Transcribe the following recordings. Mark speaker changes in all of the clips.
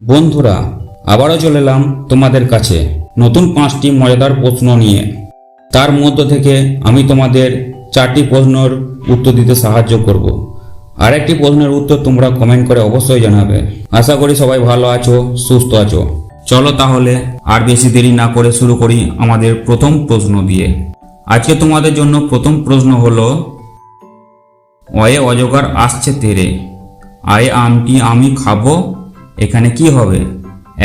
Speaker 1: বন্ধুরা, আবারও চলে এলাম তোমাদের কাছে নতুন 5টি মজাদার প্রশ্ন নিয়ে। তার মধ্য থেকে আমি তোমাদের 4টি প্রশ্নের উত্তর দিতে সাহায্য করব। আরেকটি প্রশ্নের উত্তর তোমরা কমেন্ট করে অবশ্যই জানাবে। আশা করি সবাই ভালো আছো, সুস্থ আছো। চলো তাহলে আর বেশি দেরি না করে শুরু করি আমাদের প্রথম প্রশ্ন দিয়ে। আজকে তোমাদের জন্য প্রথম প্রশ্ন হলো, অয়ে অজগর আসছে তেরে, আয়ে আমটি আমি খাবো, এখানে কি হবে?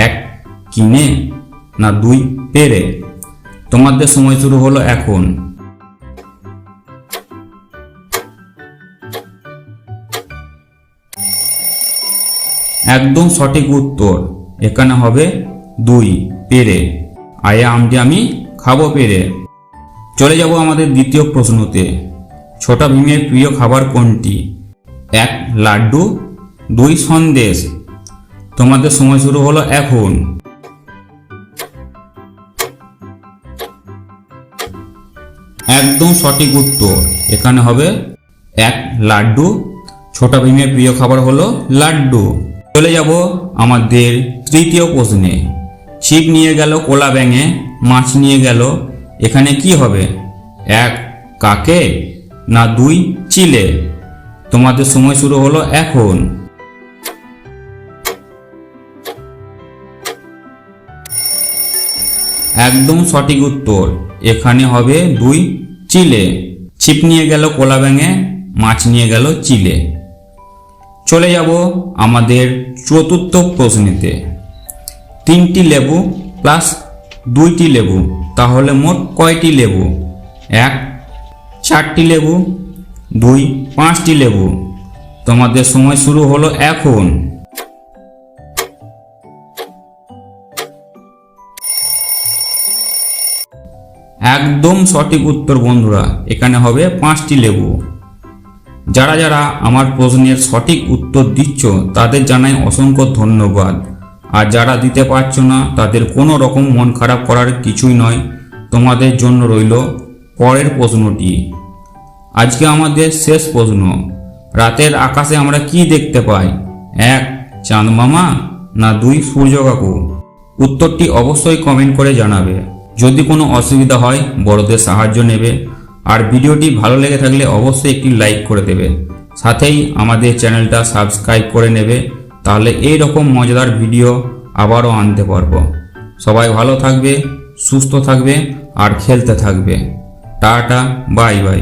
Speaker 1: 1 কিনে, না 2 পেরে? তোমাদের সময় শুরু হলো এখন। একদম সঠিক উত্তর, এখানে হবে 2 পেরে, আয়ে আমটি আমি খাবো পেরে। চলে যাব আমাদের দ্বিতীয় প্রশ্নতে। ছোটা ভীমের প্রিয় খাবার কোনটি? 1 লাড্ডু, 2 সন্দেশ। তোমাদের সময় শুরু হলো এখন। একদম সঠিক উত্তর, এখানে হবে 1 লাড্ডু। ছোটা ভীমের প্রিয় খাবার হলো লাড্ডু। চলে যাব আমাদের তৃতীয় প্রশ্নে। ছিপ নিয়ে গেল কোলা ব্যাঙে, মাছ নিয়ে গেল, এখানে কি হবে? 1 কাকে, না 2 চিলে? তোমাদের সময় শুরু হলো এখন। একদম সঠিক উত্তর, এখানে হবে 2 চিলে। ছিপ নিয়ে গেল কোলা ব্যাঙে, মাছ নিয়ে গেল চিলে। চলে যাব আমাদের চতুর্থ প্রশ্নেতে। 3টি লেবু প্লাস 2টি লেবু, তাহলে মোট কয়টি লেবু? 1 4টি লেবু, 2 5টি লেবু। তোমাদের সময় শুরু হলো এখন। একদম সঠিক উত্তর বন্ধুরা, এখানে হবে 5টি লেবু। যারা যারা আমার প্রশ্নের সঠিক উত্তর দিচ্ছ তাদের জানাই অসংখ্য ধন্যবাদ। আর যারা দিতে পারছো না তাদের কোনো রকম মন খারাপ করার কিছুই নয়। তোমাদের জন্য রইল পরের প্রশ্নটি। আজকে আমাদের শেষ প্রশ্ন। রাতের আকাশে আমরা কি দেখতে পাই? 1 চাঁদ মামা, না 2 সূর্য কাকু? উত্তরটি অবশ্যই কমেন্ট করে জানাবে। যদি কোনো অসুবিধা হয় বড়দের সাহায্য নেবে। আর ভিডিওটি ভালো লেগে থাকলে অবশ্যই একটি লাইক করে দেবে। সাথেই আমাদের চ্যানেলটা সাবস্ক্রাইব করে নেবে, তাহলে এই রকম মজাদার ভিডিও আবারও আনতে পারবো। সবাই ভালো থাকবে, সুস্থ থাকবে আর খেলতে থাকবে। Tata, bye bye.